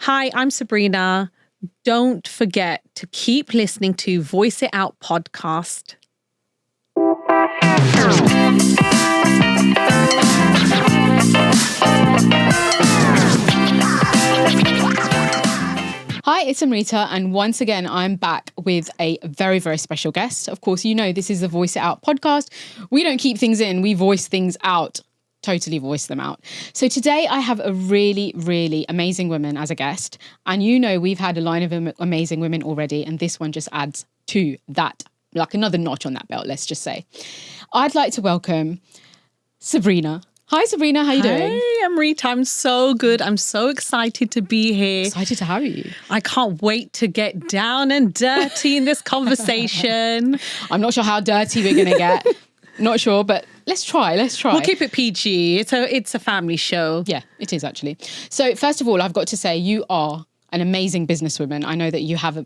Hi, I'm Sabrina. Don't forget to keep listening to Voice It Out podcast. Hi, it's Amrita, and once again, I'm back with a very, very special guest. Of course, you know, this is the Voice It Out podcast. We don't keep things in, we voice things out. Totally voice them out. So today I have a really, really amazing woman as a guest. And you know, we've had a line of amazing women already, and this one just adds to that, like another notch on that belt, let's just say. I'd like to welcome Sabrina. Hi, Sabrina. How you doing? Hey, Amrita. I'm so good. I'm so excited to be here. Excited to have you. I can't wait to get down and dirty in this conversation. I'm not sure how dirty we're going to get. Not sure, but let's try. We'll keep it PG. It's a family show. Yeah, it is actually. So first of all, I've got to say you are an amazing businesswoman. I know that you have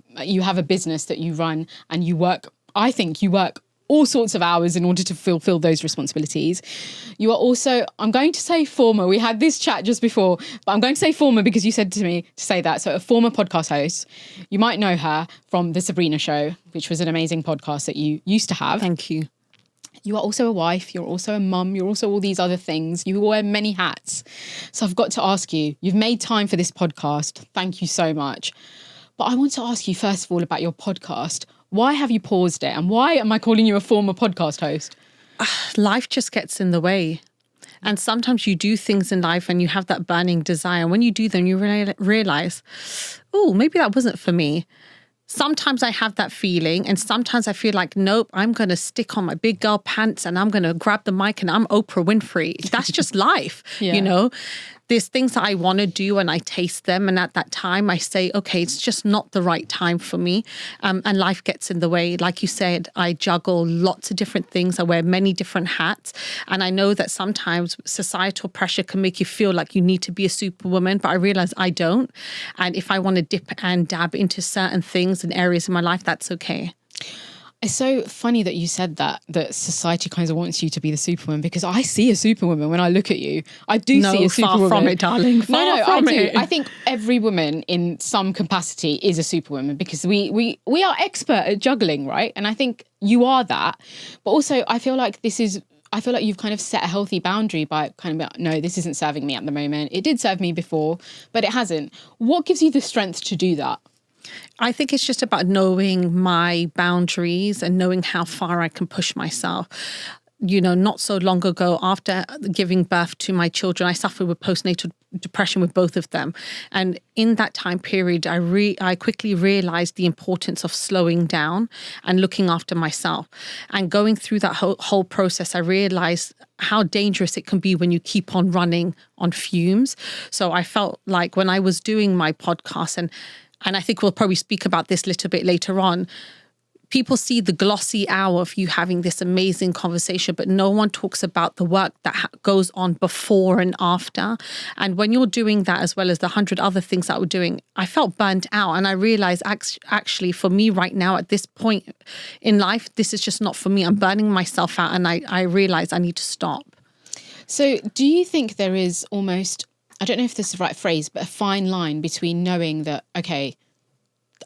a business that you run and you work. I think you work all sorts of hours in order to fulfill those responsibilities. You are also, I'm going to say former, we had this chat just before, but I'm going to say former because you said to me to say that. So a former podcast host, you might know her from the Sabrina Show, which was an amazing podcast that you used to have. Thank you. You are also a wife, you're also a mum, you're also all these other things. You wear many hats. So I've got to ask you, you've made time for this podcast. Thank you so much. But I want to ask you first of all about your podcast. Why have you paused it? And why am I calling you a former podcast host? Life just gets in the way. And sometimes you do things in life and you have that burning desire. And when you do them, you realize, oh, maybe that wasn't for me. Sometimes I have that feeling and sometimes I feel like, nope, I'm going to stick on my big girl pants and I'm going to grab the mic and I'm Oprah Winfrey. That's just life, You know. There's things that I want to do and I taste them. And at that time I say, okay, it's just not the right time for me. And life gets in the way. Like you said, I juggle lots of different things. I wear many different hats. And I know that sometimes societal pressure can make you feel like you need to be a superwoman, but I realize I don't. And if I want to dip and dab into certain things and areas in my life, that's okay. It's so funny that you said that society kind of wants you to be the superwoman, because I see a superwoman when I look at you. I do see a superwoman. No, far from it, darling. I do. I think every woman in some capacity is a superwoman because we are expert at juggling, right? And I think you are that. But also I feel like you've kind of set a healthy boundary by kind of, no, this isn't serving me at the moment. It did serve me before, but it hasn't. What gives you the strength to do that? I think it's just about knowing my boundaries and knowing how far I can push myself. You know, not so long ago, after giving birth to my children, I suffered with postnatal depression with both of them. And in that time period, I quickly realized the importance of slowing down and looking after myself. And going through that whole process, I realized how dangerous it can be when you keep on running on fumes. So I felt like when I was doing my podcast, and I think we'll probably speak about this a little bit later on, people see the glossy hour of you having this amazing conversation, but no one talks about the work that goes on before and after. And when you're doing that, as well as the 100 other things that we're doing, I felt burnt out. And I realized actually for me right now at this point in life, this is just not for me. I'm burning myself out and I realize I need to stop. So do you think there is almost, I don't know if this is the right phrase, but a fine line between knowing that, okay,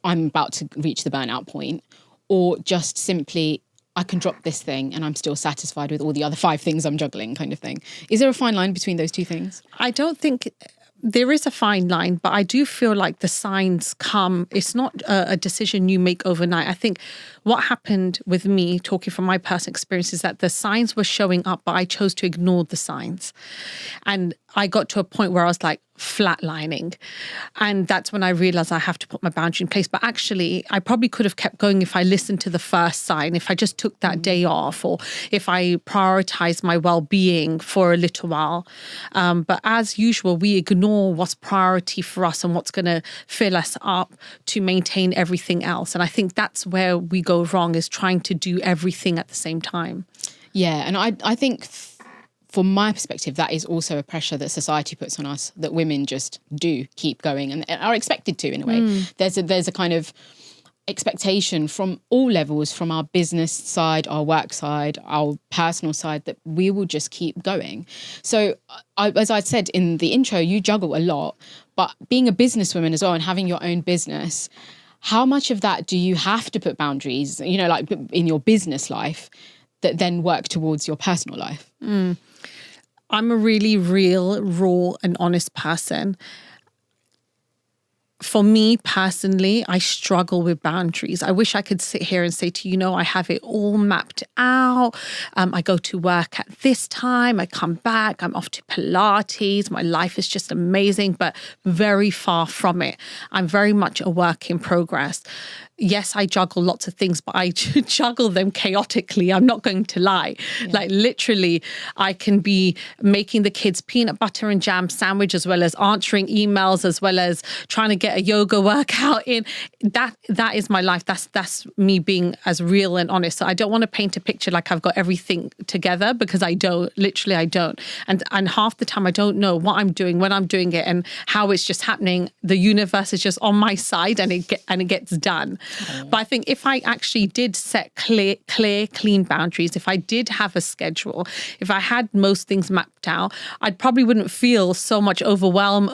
I'm about to reach the burnout point, or just simply, I can drop this thing and I'm still satisfied with all the other 5 things I'm juggling kind of thing? Is there a fine line between those two things? I don't think there is a fine line, but I do feel like the signs come. It's not a decision you make overnight. I think what happened with me, talking from my personal experience, is that the signs were showing up, but I chose to ignore the signs. And I got to a point where I was like flatlining. And that's when I realized I have to put my boundary in place. But actually, I probably could have kept going if I listened to the first sign, if I just took that day off, or if I prioritized my well-being for a little while. But as usual, we ignore what's priority for us and what's going to fill us up to maintain everything else. And I think that's where we go wrong, is trying to do everything at the same time. Yeah, and I think from my perspective, that is also a pressure that society puts on us, that women just do keep going and are expected to, in a way. There's a kind of expectation from all levels, from our business side, our work side, our personal side, that we will just keep going. So as I said in the intro, you juggle a lot, But being a businesswoman as well and having your own business, how much of that do you have to put boundaries, you know, like in your business life that then work towards your personal life? I'm a really real, raw and honest person. For me personally, I struggle with boundaries. I wish I could sit here and say to you, I have it all mapped out. I go to work at this time. I come back. I'm off to Pilates. My life is just amazing, but very far from it. I'm very much a work in progress. Yes, I juggle lots of things, but I juggle them chaotically. I'm not going to lie. Yeah. Like literally, I can be making the kids peanut butter and jam sandwich, as well as answering emails, as well as trying to get a yoga workout in. That is my life. That's me being as real and honest. So I don't want to paint a picture like I've got everything together, because I don't. Literally, I don't. And half the time I don't know what I'm doing, when I'm doing it, and how it's just happening. The universe is just on my side, and it gets done. But I think if I actually did set clear, clean boundaries, if I did have a schedule, if I had most things mapped out, I probably wouldn't feel so much overwhelm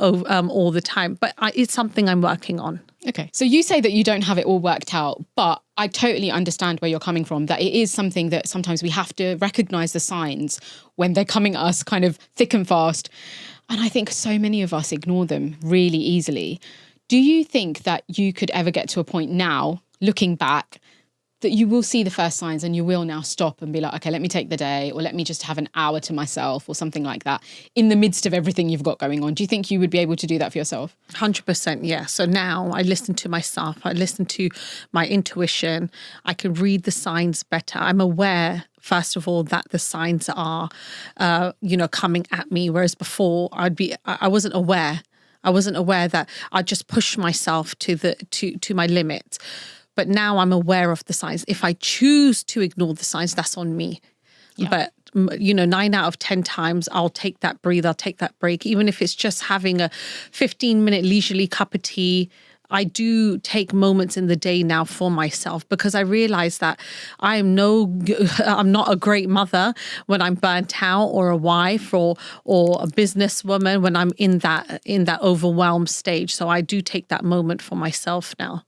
all the time. But it's something I'm working on. Okay. So you say that you don't have it all worked out, but I totally understand where you're coming from, that it is something that sometimes we have to recognize the signs when they're coming at us kind of thick and fast. And I think so many of us ignore them really easily. Do you think that you could ever get to a point now, looking back, that you will see the first signs and you will now stop and be like, okay, let me take the day, or let me just have an hour to myself, or something like that, in the midst of everything you've got going on? Do you think you would be able to do that for yourself? 100%, yeah. So now I listen to myself. I listen to my intuition. I can read the signs better. I'm aware, first of all, that the signs are, coming at me. Whereas before I wasn't aware. I wasn't aware that I just pushed myself to my limit. But now I'm aware of the signs. If I choose to ignore the signs, that's on me. Yeah. But 9 out of 10 times, I'll take that breathe, I'll take that break. Even if it's just having a 15-minute leisurely cup of tea, I do take moments in the day now for myself, because I realize that I'm not a great mother when I'm burnt out, or a wife, or a businesswoman when I'm in that overwhelmed stage. So I do take that moment for myself now.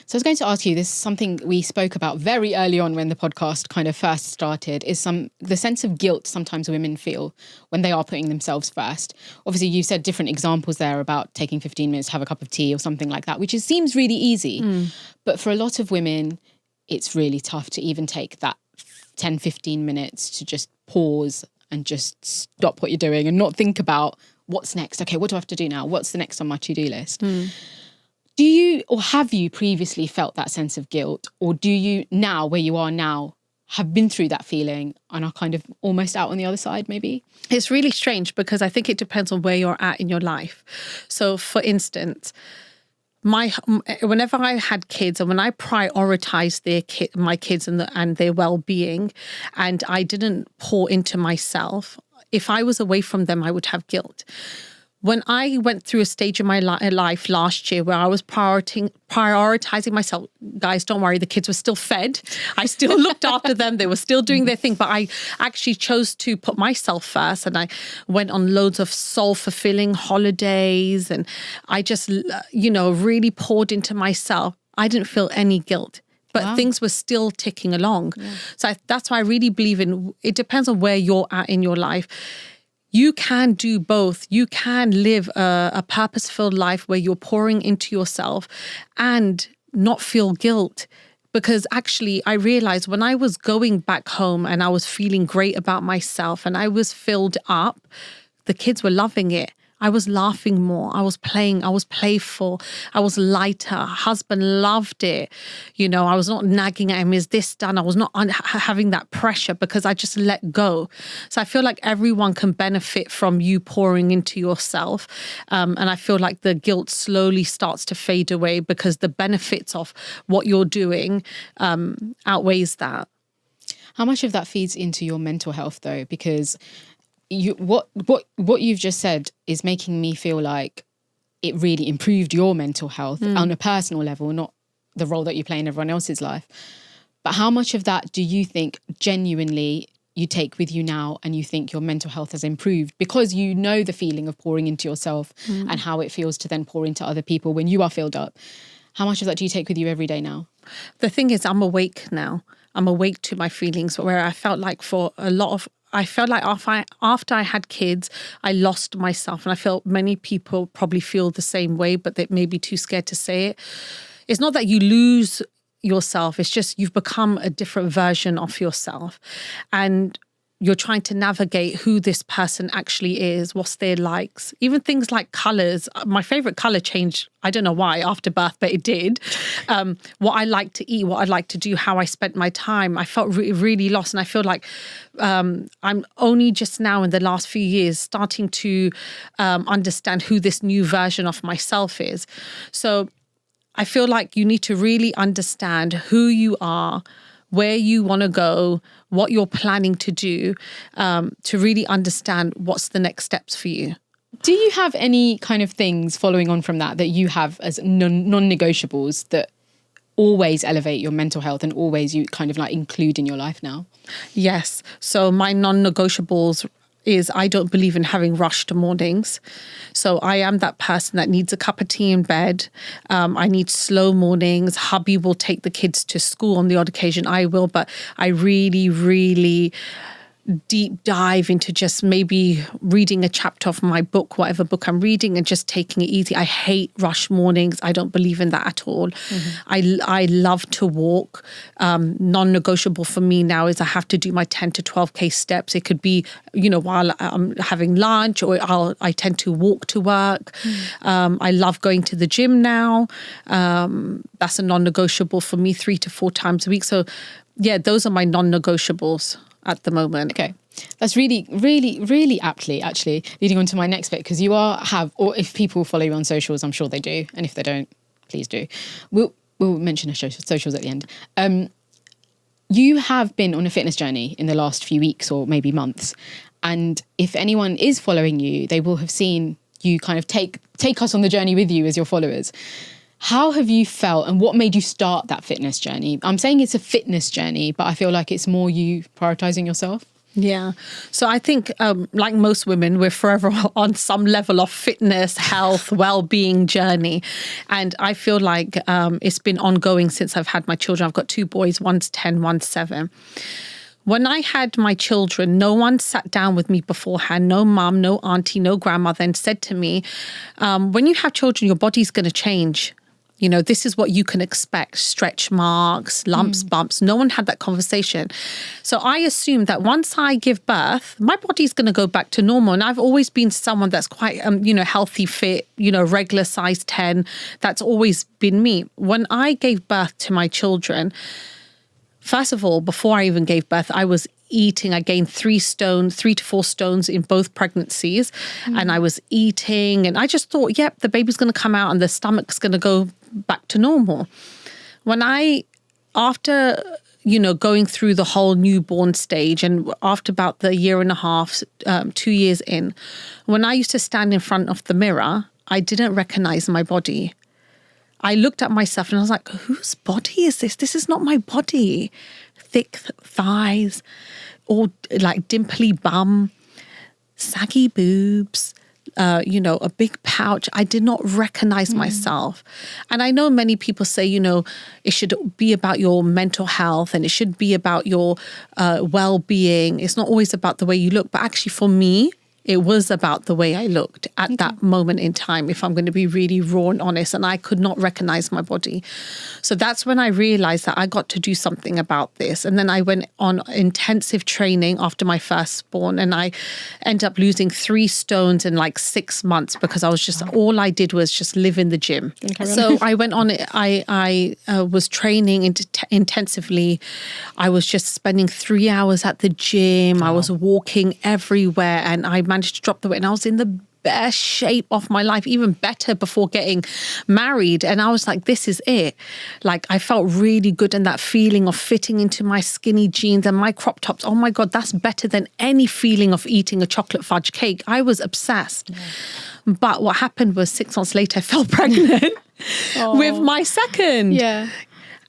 So I was going to ask you, this is something we spoke about very early on when the podcast kind of first started, is the sense of guilt sometimes women feel when they are putting themselves first. Obviously, you said different examples there about taking 15 minutes to have a cup of tea or something like that, which seems really easy. But for a lot of women, it's really tough to even take that 10, 15 minutes to just pause and just stop what you're doing and not think about what's next. Okay, what do I have to do now? What's the next on my to-do list? Do you, or have you previously felt that sense of guilt? Or do you now, where you are now, have been through that feeling and are kind of almost out on the other side, maybe? It's really strange, because I think it depends on where you're at in your life. So for instance, whenever I had kids, and when I prioritized my kids and their well-being, and I didn't pour into myself, if I was away from them, I would have guilt. When I went through a stage in my life last year where I was prioritizing myself, guys, don't worry, the kids were still fed. I still looked after them. They were still doing their thing. But I actually chose to put myself first. And I went on loads of soul-fulfilling holidays. And I just, really poured into myself. I didn't feel any guilt. But things were still ticking along. Yeah. So that's why I really believe it depends on where you're at in your life. You can do both. You can live a purpose-filled life where you're pouring into yourself and not feel guilt. Because actually, I realized when I was going back home and I was feeling great about myself and I was filled up, the kids were loving it. I was laughing more. I was playing. I was playful. I was lighter. Husband loved it. I was not nagging at him, is this done? I was not having that pressure, because I just let go. So I feel like everyone can benefit from you pouring into yourself. And I feel like the guilt slowly starts to fade away, because the benefits of what you're doing outweighs that. How much of that feeds into your mental health, though? Because what you've just said is making me feel like it really improved your mental health on a personal level, not the role that you play in everyone else's life. But how much of that do you think genuinely you take with you now and you think your mental health has improved because you know the feeling of pouring into yourself and how it feels to then pour into other people when you are filled up? How much of that do you take with you every day now? The thing is, I'm awake now. I'm awake to my feelings, where I felt like after I had kids, I lost myself. And I felt many people probably feel the same way, but they may be too scared to say it. It's not that you lose yourself. It's just you've become a different version of yourself. And you're trying to navigate who this person actually is, what's their likes, even things like colors. My favorite color changed, I don't know why, after birth, but it did. What I like to eat, what I like to do, how I spent my time. I felt really lost. And I feel like I'm only just now in the last few years starting to understand who this new version of myself is. So I feel like you need to really understand who you are, where you want to go, what you're planning to do, to really understand what's the next steps for you. Do you have any kind of things following on from that you have as non-negotiables that always elevate your mental health and always you kind of like include in your life now? Yes. So my non-negotiables is I don't believe in having rushed mornings. So I am that person that needs a cup of tea in bed. I need slow mornings. Hubby will take the kids to school on the odd occasion. I will, but I really, really deep dive into just maybe reading a chapter of my book, whatever book I'm reading, and just taking it easy. I hate rush mornings. I don't believe in that at all. I love to walk. Non-negotiable for me now is I have to do my 10 to 12K steps. It could be, while I'm having lunch, or I tend to walk to work. I love going to the gym now. That's a non-negotiable for me 3 to 4 times a week. So yeah, those are my non-negotiables at the moment. Okay. That's really, really, really aptly actually leading on to my next bit, because you or if people follow you on socials, I'm sure they do. And if they don't, please do. We'll mention our socials at the end. You have been on a fitness journey in the last few weeks or maybe months. And if anyone is following you, they will have seen you kind of take us on the journey with you as your followers. How have you felt and what made you start that fitness journey? I'm saying it's a fitness journey, but I feel like it's more you prioritizing yourself. Yeah. So I think like most women, we're forever on some level of fitness, health, well-being journey. And I feel like it's been ongoing since I've had my children. I've got 2 boys, one's 10, one's 7. When I had my children, no one sat down with me beforehand, no mum, no auntie, no grandmother, and said to me, when you have children, your body's going to change. This is what you can expect, stretch marks, lumps, bumps. No one had that conversation. So I assumed that once I give birth, my body's going to go back to normal. And I've always been someone that's quite, healthy, fit, regular size 10. That's always been me. When I gave birth to my children, first of all, before I even gave birth, I was eating. I gained 3 to 4 stones in both pregnancies. And I was eating and I just thought, yep, the baby's going to come out and the stomach's going to go back to normal. After going through the whole newborn stage and after about the 1.5 years, 2 years in, when I used to stand in front of the mirror, I didn't recognize my body. I looked at myself and I was like, whose body is this? This is not my body. Thick thighs, all like dimply bum, saggy boobs, a big pouch. I did not recognize myself. And I know many people say, it should be about your mental health and it should be about your well-being. It's not always about the way you look. But actually for me, it was about the way I looked at that moment in time, if I'm going to be really raw and honest, and I could not recognize my body. So that's when I realized that I got to do something about this. And then I went on intensive training after my firstborn, and I ended up losing 3 stones in like 6 months because I was just, all I did was just live in the gym. So I went on, I was training intensively. I was just spending 3 hours at the gym. I was walking everywhere, and I managed to drop the weight, and I was in the best shape of my life, even better before getting married. And I was like, this is it. Like, I felt really good, and that feeling of fitting into my skinny jeans and my crop tops, oh my God, that's better than any feeling of eating a chocolate fudge cake. I was obsessed. Yeah. But what happened was 6 months later, I fell pregnant with my second. Yeah.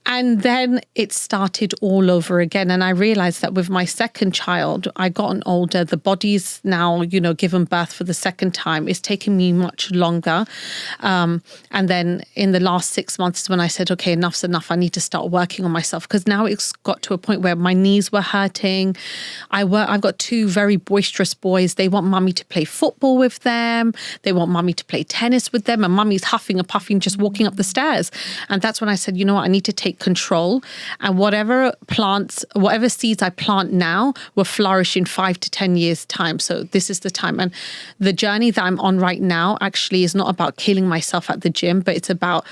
And then it started all over again. And I realized that with my second child, I gotten older. The body's now, given birth for the second time. It's taken me much longer. And then in the last 6 months is when I said, okay, enough's enough. I need to start working on myself, because now it's got to a point where my knees were hurting. I've got 2 very boisterous boys. They want mummy to play football with them. They want mummy to play tennis with them. And mummy's huffing and puffing, just walking up the stairs. And that's when I said, I need to take control, and whatever seeds I plant now will flourish in 5 to 10 years time. So this is the time. And the journey that I'm on right now actually is not about killing myself at the gym, but it's about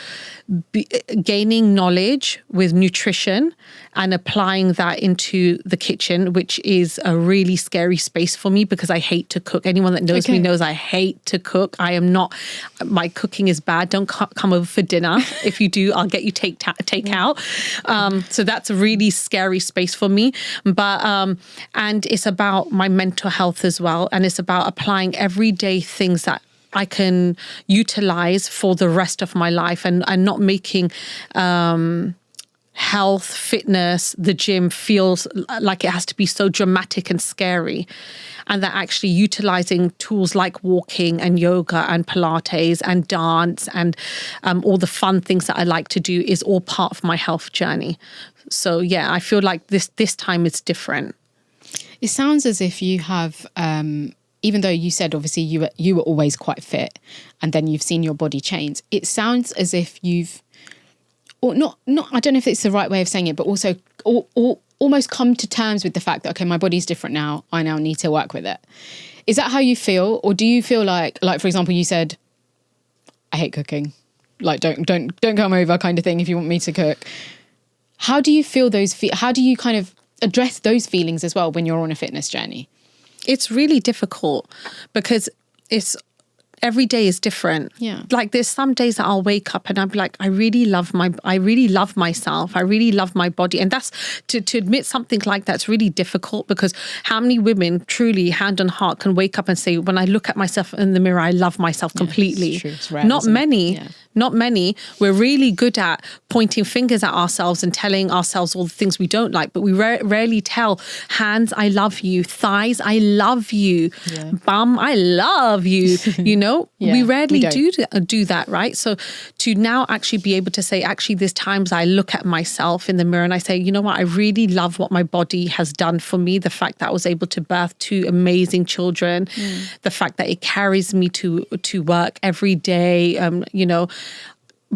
gaining knowledge with nutrition and applying that into the kitchen, which is a really scary space for me because I hate to cook. Anyone that knows me knows I hate to cook. My cooking is bad. Don't come over for dinner. If you do, I'll get you takeout. So that's a really scary space for me. But and it's about my mental health as well. And it's about applying everyday things that I can utilize for the rest of my life, and not making health, fitness, the gym feels like it has to be so dramatic and scary. And that actually utilizing tools like walking and yoga and Pilates and dance and all the fun things that I like to do is all part of my health journey. So yeah, I feel like this time it's different. It sounds as if you have, even though you said obviously you were always quite fit, and then you've seen your body change. It sounds as if you've, or not. I don't know if it's the right way of saying it, but also almost come to terms with the fact that, okay, my body's different now. I now need to work with it. Is that how you feel, or do you feel like for example, you said, I hate cooking. Like don't come over, kind of thing. If you want me to cook, how do you feel those? How do you kind of address those feelings as well when you're on a fitness journey? It's really difficult because every day is different. Yeah. Like there's some days that I'll wake up and I'll be like, I really love myself. I really love my body. And that's to admit something like that's really difficult, because how many women truly, hand on heart, can wake up and say, when I look at myself in the mirror, I love myself completely. It's true. It's rare, Not many. Yeah. Not many. We're really good at pointing fingers at ourselves and telling ourselves all the things we don't like, but we rarely tell hands, I love you, thighs, I love you, bum, I love you, we rarely do that, right? So to now actually be able to say, actually, there's times I look at myself in the mirror and I say, you know what, I really love what my body has done for me. The fact that I was able to birth 2 amazing children, the fact that it carries me to work every day,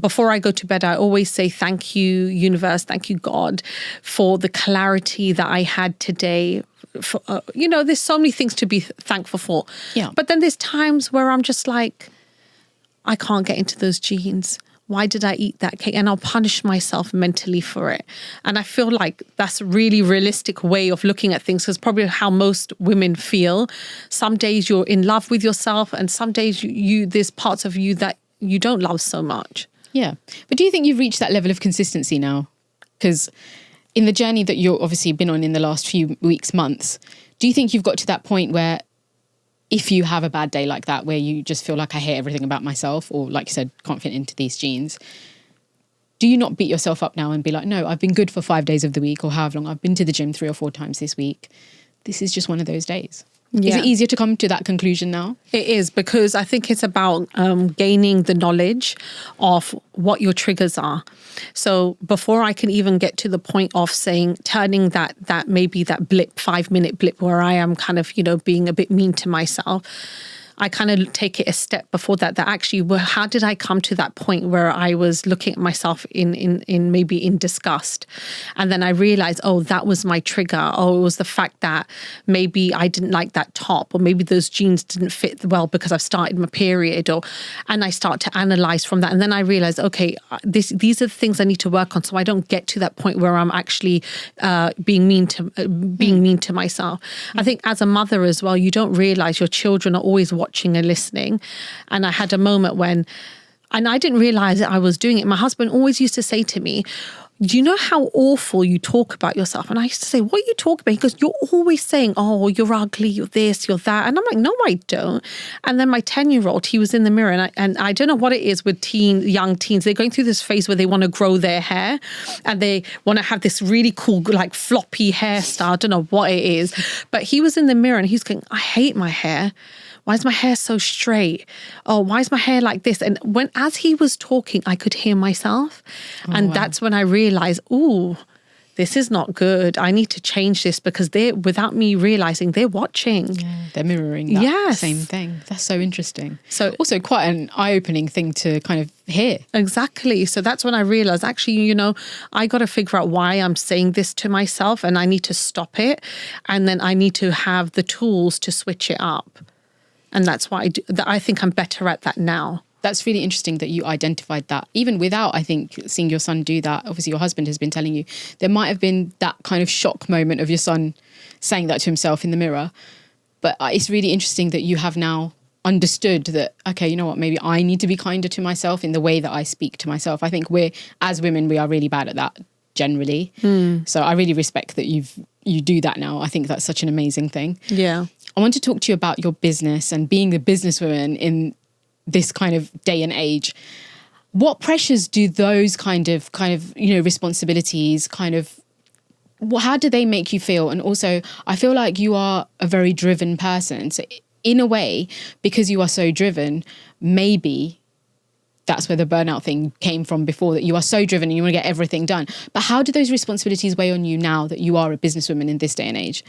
before I go to bed, I always say, thank you, universe, thank you, God, for the clarity that I had today. For, there's so many things to be thankful for. Yeah. But then there's times where I'm just like, I can't get into those jeans. Why did I eat that cake? And I'll punish myself mentally for it. And I feel like that's a really realistic way of looking at things, because probably how most women feel. Some days you're in love with yourself, and some days there's parts of you that you don't love so much. Yeah. But do you think you've reached that level of consistency now? Because in the journey that you've obviously been on in the last few weeks, months, do you think you've got to that point where if you have a bad day like that, where you just feel like I hate everything about myself, or like you said, can't fit into these jeans, do you not beat yourself up now and be like, no, I've been good for 5 days of the week, or however long, I've been to the gym 3 or 4 times this week. This is just one of those days. Yeah. Is it easier to come to that conclusion now? It is, because I think it's about gaining the knowledge of what your triggers are. So before I can even get to the point of turning that maybe that 5-minute blip where I am kind of, being a bit mean to myself, I kind of take it a step before that actually, well, how did I come to that point where I was looking at myself in maybe in disgust? And then I realized, oh, that was my trigger. Oh, it was the fact that maybe I didn't like that top, or maybe those jeans didn't fit well because I've started my period, and I start to analyze from that. And then I realized, okay, these are the things I need to work on, so I don't get to that point where I'm actually being mean to myself. I think as a mother as well, you don't realize your children are always watching and listening. And I had a moment when, and I didn't realize that I was doing it. My husband always used to say to me, do you know how awful you talk about yourself? And I used to say, what are you talking about? He goes, you're always saying, oh, you're ugly, you're this, you're that. And I'm like, no, I don't. And then my 10-year-old, he was in the mirror, and I don't know what it is with young teens. They're going through this phase where they want to grow their hair and they want to have this really cool, like floppy hairstyle. I don't know what it is. But he was in the mirror and he's going, I hate my hair. Why is my hair so straight? Oh, why is my hair like this? And as he was talking, I could hear myself. And that's when I realized, ooh, this is not good. I need to change this, because without me realizing, they're watching. Yeah, they're mirroring that same thing. That's so interesting. So also quite an eye-opening thing to kind of hear. Exactly. So that's when I realized, actually, I got to figure out why I'm saying this to myself, and I need to stop it. And then I need to have the tools to switch it up. And that's why I think I'm better at that now. That's really interesting that you identified that. Even without, I think, seeing your son do that, obviously your husband has been telling you, there might have been that kind of shock moment of your son saying that to himself in the mirror. But it's really interesting that you have now understood that, okay, you know what, maybe I need to be kinder to myself in the way that I speak to myself. I think as women, we are really bad at that generally. So I really respect that you do that now. I think that's such an amazing thing. Yeah. I want to talk to you about your business and being the businesswoman in this kind of day and age. What pressures do those kind of responsibilities how do they make you feel? And also, I feel like you are a very driven person. So in a way, because you are so driven, maybe that's where the burnout thing came from before, that you are so driven and you want to get everything done. But how do those responsibilities weigh on you now that you are a businesswoman in this day and age?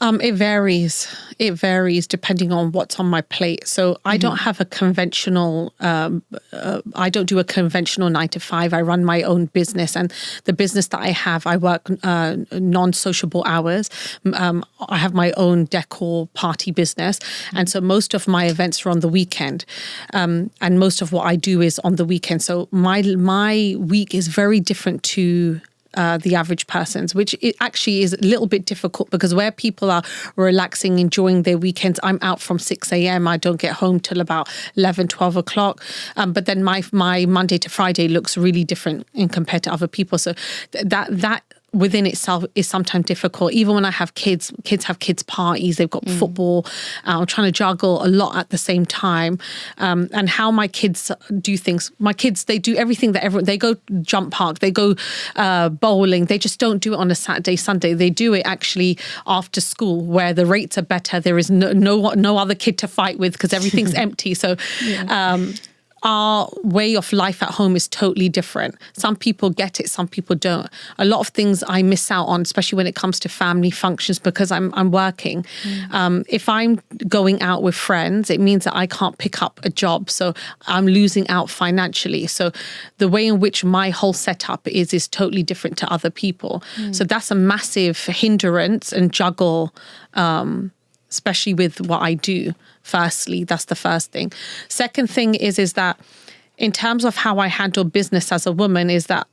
It varies. It varies depending on what's on my plate. So I don't have a conventional, I don't do a conventional 9 to 5. I run my own business, and the business that I have, I work non-sociable hours. I have my own decor party business. And so most of my events are on the weekend. And most of what I do is on the weekend. So my week is very different to the average person's, which it actually is a little bit difficult, because where people are relaxing, enjoying their weekends, I'm out from 6 a.m. I don't get home till about 11, 12 o'clock. But then my Monday to Friday looks really different in compared to other people. So that within itself is sometimes difficult. Even when I have kids have kids parties, they've got football. I'm trying to juggle a lot at the same time. And how my kids do things. My kids, they do everything that they go jump park, they go bowling. They just don't do it on a Saturday, Sunday. They do it actually after school, where the rates are better. There is no other kid to fight with because everything's empty. So our way of life at home is totally different. Some people get it, some people don't. A lot of things I miss out on, especially when it comes to family functions, because I'm working. If I'm going out with friends, it means that I can't pick up a job. So I'm losing out financially. So the way in which my whole setup is totally different to other people. So that's a massive hindrance and juggle, especially with what I do. Firstly, that's the first thing. Second thing is that in terms of how I handle business as a woman, is that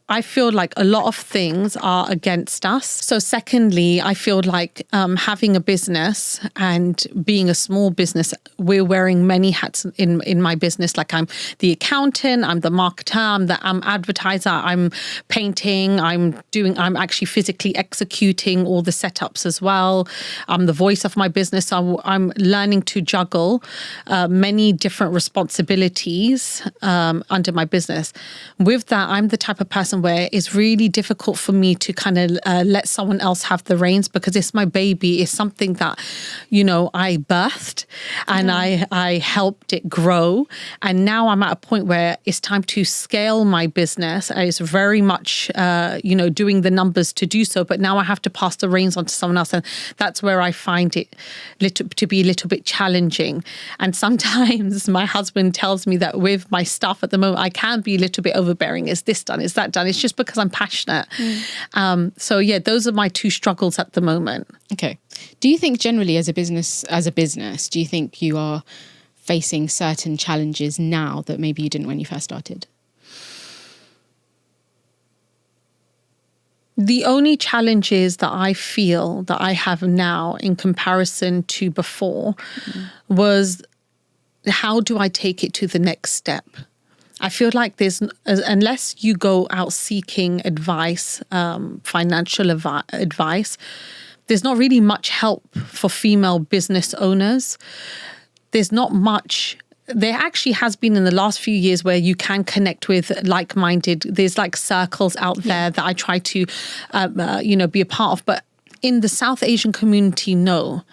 I feel like a lot of things are against us. So secondly, I feel like having a business and being a small business, we're wearing many hats in my business. Like I'm the accountant, I'm the marketer, I'm advertiser, I'm painting, I'm actually physically executing all the setups as well. I'm the voice of my business. So I'm learning to juggle many different responsibilities under my business. With that, I'm the type of person where it's really difficult for me to kind of let someone else have the reins, because it's my baby. It's something that, I birthed and I helped it grow. And now I'm at a point where it's time to scale my business. It's very much, doing the numbers to do so. But now I have to pass the reins on to someone else. And that's where I find it to be a little bit challenging. And sometimes my husband tells me that with my stuff at the moment, I can be a little bit overbearing. Is this done? Is that done? It's just because I'm passionate. So yeah, those are my two struggles at the moment. Okay. Do you think generally as a business, do you think you are facing certain challenges now that maybe you didn't when you first started? The only challenges that I feel that I have now in comparison to before was, how do I take it to the next step? I feel like unless you go out seeking advice, financial advice, there's not really much help for female business owners. There's not much. There actually has been in the last few years where you can connect with like-minded. There's like circles out there that I try to, be a part of. But in the South Asian community, no.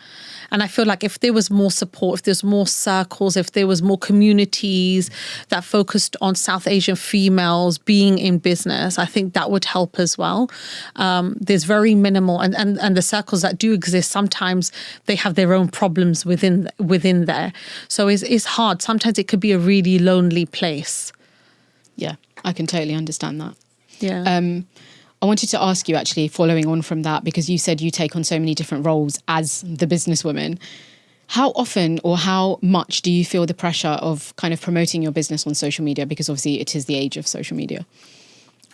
And I feel like if there was more support, if there's more circles, if there was more communities that focused on South Asian females being in business, I think that would help as well. There's very minimal, and the circles that do exist, sometimes they have their own problems within there. So it's hard. Sometimes it could be a really lonely place. Yeah, I can totally understand that. Yeah. I wanted to ask you, actually, following on from that, because you said you take on so many different roles as the businesswoman. How often or how much do you feel the pressure of kind of promoting your business on social media? Because obviously it is the age of social media.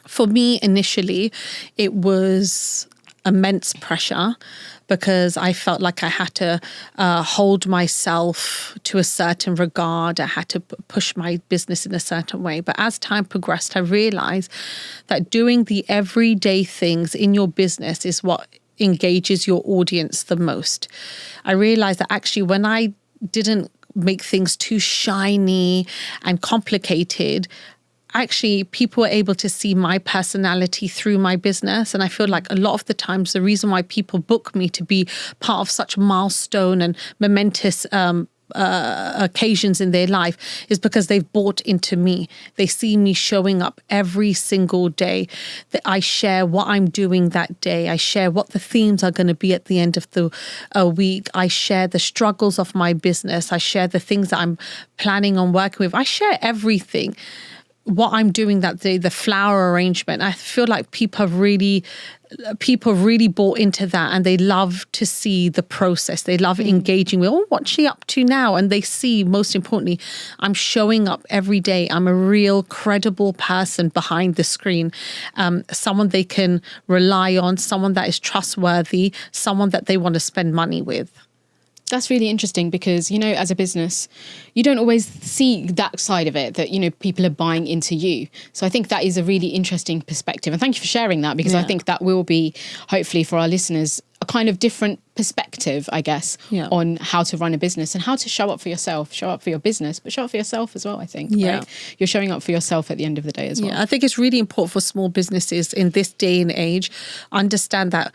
For me, initially, it was immense pressure because I felt like I had to hold myself to a certain regard. I had to push my business in a certain way. But as time progressed, I realized that doing the everyday things in your business is what engages your audience the most. I realized that actually when I didn't make things too shiny and complicated, actually people were able to see my personality through my business. And I feel like a lot of the times the reason why people book me to be part of such milestone and momentous occasions in their life is because they've bought into me. They see me showing up every single day. That I share what I'm doing that day. I share what the themes are going to be at the end of the week. I share the struggles of my business. I share the things that I'm planning on working with. I share everything. What I'm doing that day, the flower arrangement, I feel like people really bought into that, and they love to see the process. They love engaging with, what's she up to now? And they see, most importantly, I'm showing up every day. I'm a real credible person behind the screen, someone they can rely on, someone that is trustworthy, someone that they want to spend money with. That's really interesting because, as a business, you don't always see that side of it, that, people are buying into you. So I think that is a really interesting perspective. And thank you for sharing that, because I think that will be, hopefully for our listeners, a kind of different perspective, I guess, on how to run a business and how to show up for yourself, show up for your business, but show up for yourself as well, I think. Right? You're showing up for yourself at the end of the day as well. Yeah, I think it's really important for small businesses in this day and age, understand that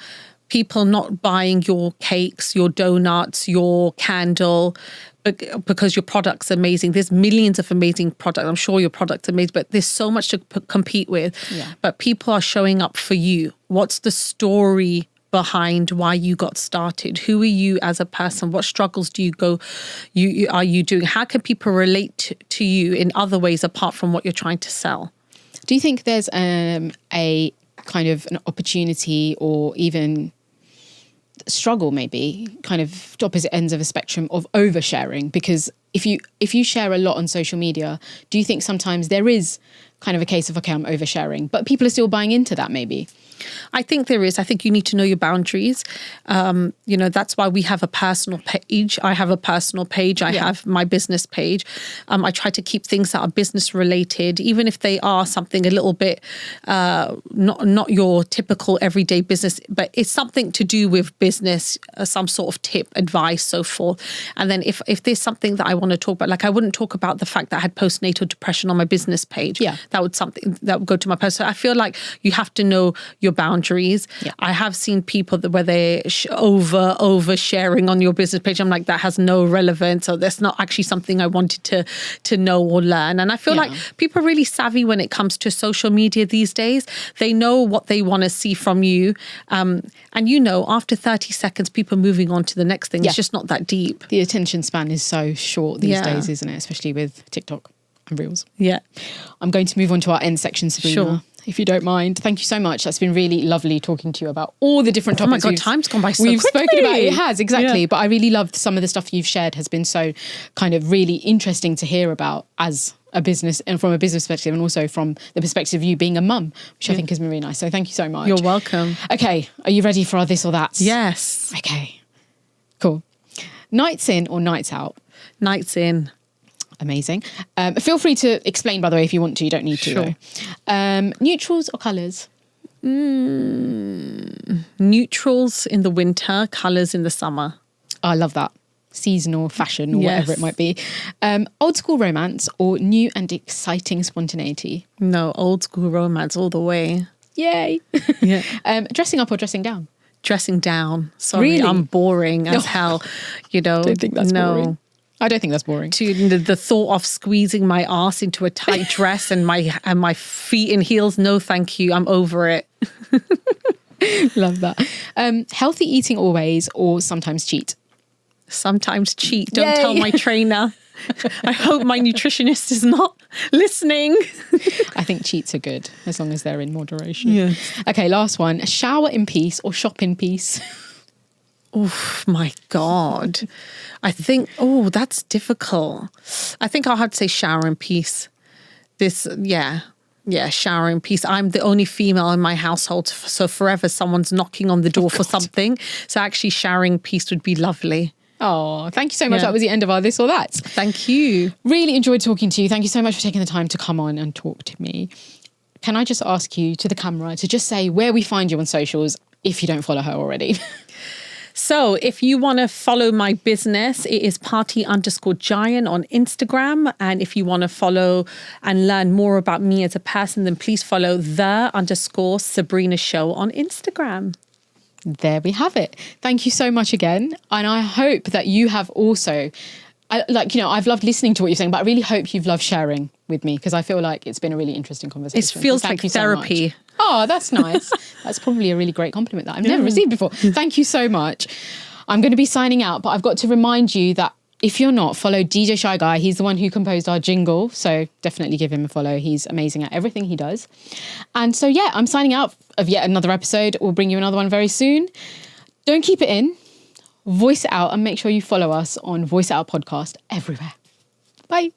people not buying your cakes, your donuts, your candle, because your product's amazing. There's millions of amazing products. I'm sure your product's amazing, but there's so much to compete with. Yeah. But people are showing up for you. What's the story behind why you got started? Who are you as a person? What struggles are you doing? How can people relate to you in other ways apart from what you're trying to sell? Do you think there's a kind of an opportunity or even struggle, maybe kind of opposite ends of a spectrum, of oversharing? Because if you share a lot on social media, do you think sometimes there is kind of a case of, okay, I'm oversharing, but people are still buying into that maybe? I think there is. I think you need to know your boundaries. That's why we have a personal page. I have a personal page. I have my business page. I try to keep things that are business related, even if they are something a little bit not your typical everyday business, but it's something to do with business, some sort of tip, advice, so forth. And then if there's something that I want to talk about, like I wouldn't talk about the fact that I had postnatal depression on my business page. Yeah. That would go to my post. So I feel like you have to know your boundaries. Yeah. I have seen people where they're over sharing on your business page. I'm like, that has no relevance, or that's not actually something I wanted to know or learn. And I feel like people are really savvy when it comes to social media these days. They know what they want to see from you. And after 30 seconds, people are moving on to the next thing. It's just not that deep. The attention span is so short these days, isn't it? Especially with TikTok and Reels. Yeah. I'm going to move on to our end section, Sabrina. Sure. If you don't mind. Thank you so much. That's been really lovely talking to you about all the different topics. Oh my God, time's gone by so we've quickly. Spoken about. It has, exactly. Yeah. But I really loved some of the stuff you've shared has been so kind of really interesting to hear about as a business, and from a business perspective, and also from the perspective of you being a mum, which I think has been really nice. So thank you so much. You're welcome. Okay, are you ready for our this or that? Yes. Okay, cool. Nights in or nights out? Nights in. Amazing. Feel free to explain, by the way, if you want to. You don't need to. Sure. Though. Neutrals or colours? Neutrals in the winter, colours in the summer. Oh, I love that. Seasonal fashion or whatever it might be. Old school romance or new and exciting spontaneity? No, old school romance all the way. Yay. Yeah. Dressing up or dressing down? Dressing down. Sorry, Really? I'm boring as hell. You know, I don't think that's boring. I don't think that's boring. To the thought of squeezing my ass into a tight dress and my feet in heels, no thank you, I'm over it. Love that. Healthy eating always or sometimes cheat? Sometimes cheat. Don't Yay. tell my trainer. I hope my nutritionist is not listening. I think cheats are good as long as they're in moderation. Yeah. Okay, last one. Shower in peace or shop in peace? Oh my God. I think, that's difficult. I think I'll have to say shower in peace. Shower in peace. I'm the only female in my household, so forever someone's knocking on the door for something. So actually showering in peace would be lovely. Oh, thank you so much. Yeah. That was the end of our This or That. Thank you. Really enjoyed talking to you. Thank you so much for taking the time to come on and talk to me. Can I just ask you to the camera to just say where we find you on socials if you don't follow her already? So if you want to follow my business, it is party_giant on Instagram. And if you want to follow and learn more about me as a person, then please follow _Sabrina Show on Instagram. There we have it. Thank you so much again. And I hope that you have also, I've loved listening to what you're saying, but I really hope you've loved sharing with me because I feel like it's been a really interesting conversation. It feels so like thank you so therapy. much. Oh, that's nice. That's probably a really great compliment that I've never received before. Thank you so much. I'm going to be signing out, but I've got to remind you that if you're not, follow DJ Shy Guy. He's the one who composed our jingle. So definitely give him a follow. He's amazing at everything he does. And so, I'm signing out of yet another episode. We'll bring you another one very soon. Don't keep it in. Voice it out and make sure you follow us on Voice It Out Podcast everywhere. Bye.